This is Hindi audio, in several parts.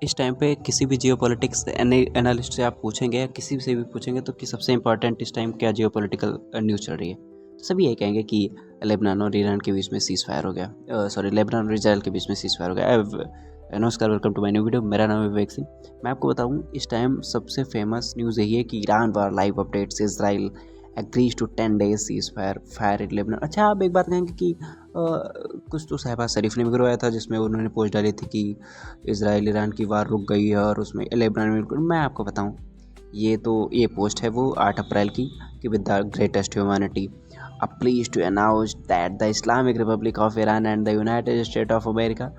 इस टाइम पे किसी भी जियोपॉलिटिक्स एनालिस्ट से आप पूछेंगे या किसी से भी पूछेंगे तो कि सबसे इम्पोर्टेंट इस टाइम क्या जियोपॉलिटिकल न्यूज़ चल रही है, तो सभी यही कहेंगे कि लेबनान और ईरान के बीच में सीज़ फायर हो गया, सॉरी लेबनान और इजराइल के बीच में सीज़ फायर हो गया। नमस्कार, welcome to my new video. मेरा नाम है विवेक सिंह। मैं आपको बताऊं इस टाइम सबसे फेमस न्यूज़ यही है कि Iran war live updates, Israel agrees to 10 days cease fire in Lebanon. अच्छा, आप एक बात कहेंगे कि कुछ तो शहबाज शरीफ ने भी करवाया था जिसमें उन्होंने पोस्ट डाली थी कि इसराइल ईरान की वार रुक गई है और उसमें लेबनान में। मैं आपको बताऊं ये पोस्ट है वो 8 अप्रैल की कि with the greatest humanity a please to announce that the Islamic Republic of Iran and the United State of America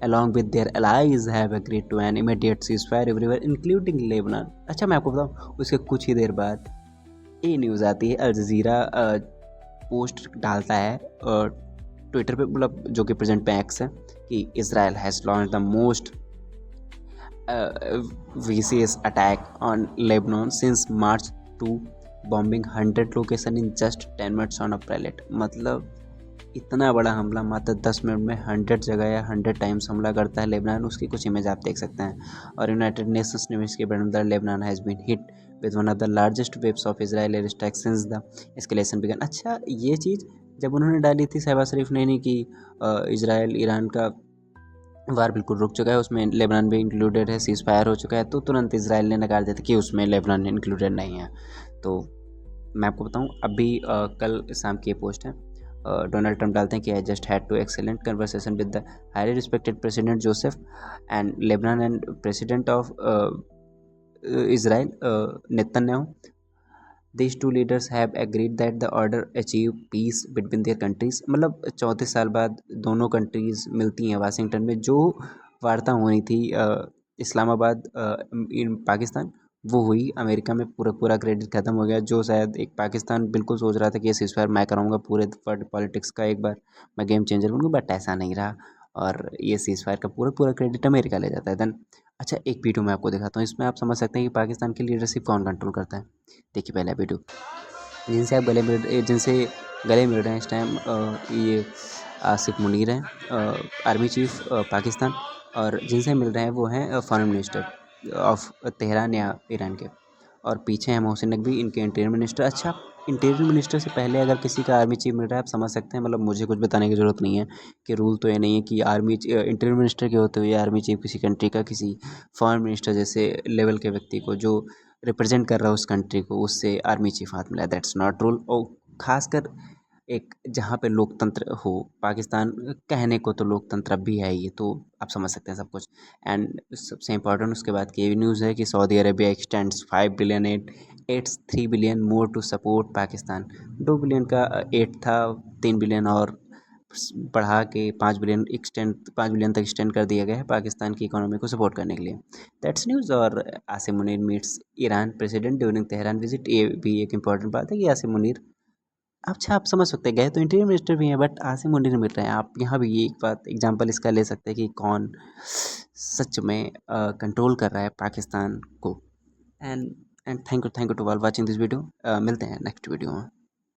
along with their allies have agreed to an immediate ceasefire everywhere including Lebanon। अच्छा, मैं आपको बताऊं उसके कुछ ही देर बाद ये न्यूज़ आती है, अल जज़ीरा पोस्ट डालता है ट्विटर पे, मतलब जो कि प्रेजेंट पे एक्स है, कि Israel has launch the most vicious attack on Lebanon since March 2, bombing 100 location in just 10 minutes on April 8। मतलब इतना बड़ा हमला मात्र 10 मिनट में 100 जगह या 100 टाइम्स हमला करता है लेबनान। उसकी कुछ इमेज आप देख सकते हैं। और यूनाइटेड नेशंस ने इसके बाद Lebanon has been hit with one of the largest waves of Israel air strike since the escalation began. अच्छा, ये चीज़ जब उन्होंने डाली थी शहबाज शरीफ ने, नहीं कि इजराइल ईरान का वार बिल्कुल रुक चुका है, उसमें लेबनान भी इंक्लूडेड है, सीज़ फायर हो चुका है, तो तुरंत इजराइल ने नकार दिया था कि उसमें लेबनान इंक्लूडेड नहीं है। तो मैं आपको बताऊं अभी कल शाम की ये पोस्ट है। डोनाल्ड ट्रंप डालते हैं कि I just had two excellent conversation with the highly respected president Joseph and Lebanon and president of Israel Netanyahu. These two leaders have agreed that the order achieve peace between their countries। मतलब 34 साल बाद दोनों कंट्रीज़ मिलती हैं वाशिंगटन में। जो वार्ता होनी थी इस्लामाबाद इन पाकिस्तान, वो हुई अमेरिका में। पूरा पूरा क्रेडिट ख़त्म हो गया। जो शायद एक पाकिस्तान बिल्कुल सोच रहा था कि ये सीज़फायर मैं कराऊंगा पूरे वर्ल्ड पॉलिटिक्स का, एक बार मैं गेम चेंजर बनूंगा, बट ऐसा नहीं रहा और ये सीज़फायर का पूरा पूरा क्रेडिट अमेरिका ले जाता है। देन अच्छा, एक वीडियो मैं आपको दिखाता हूँ, इसमें आप समझ सकते हैं कि पाकिस्तान की लीडरशिप कौन कंट्रोल करता है। देखिए पहला वीडियो। जिनसे गले मिल रहे हैं इस टाइम ये आसिफ मुनीर हैं, आर्मी चीफ पाकिस्तान, और जिनसे मिल रहे हैं वो हैं फॉरेन मिनिस्टर ऑफ तेहरान या ईरान के, और पीछे हैं मोहसिन नकवी, इनके इंटीरियर मिनिस्टर। अच्छा, इंटीरियर मिनिस्टर से पहले अगर किसी का आर्मी चीफ मिल रहा है, आप समझ सकते हैं, मतलब मुझे कुछ बताने की ज़रूरत नहीं है कि रूल तो ये नहीं है कि इंटीरियर मिनिस्टर के होते हुए आर्मी चीफ किसी कंट्री का किसी फॉरेन मिनिस्टर जैसे लेवल के व्यक्ति को जो रिप्रेजेंट कर रहा है उस कंट्री को, उससे आर्मी चीफ हाथ मिला। That's not rule. और ख़ासकर एक जहाँ पे लोकतंत्र हो, पाकिस्तान कहने को तो लोकतंत्र अब भी है ही, तो आप समझ सकते हैं सब कुछ। एंड सबसे इम्पोर्टेंट उसके बाद की ये न्यूज़ है कि Saudi Arabia extends 5 billion aid adds 3 billion more to support Pakistan. 2 billion का एट था, 3 बिलियन और बढ़ा के 5 बिलियन तक एक्सटेंड कर दिया गया है पाकिस्तान की इकोनॉमी को सपोर्ट करने के लिए। That's news. और Asim Munir meets Iran president during Tehran visit, ये भी एक इम्पॉर्टेंट बात है कि आसिम मुनीर, अच्छा आप समझ सकते हैं, गए तो इंटीरियर मिनिस्टर भी हैं बट आसिम मुनीर मिल रहे हैं। आप यहाँ भी ये एक बात एग्जांपल इसका ले सकते हैं कि कौन सच में कंट्रोल कर रहा है पाकिस्तान को। And thank you to all watching this video. मिलते हैं नेक्स्ट वीडियो में।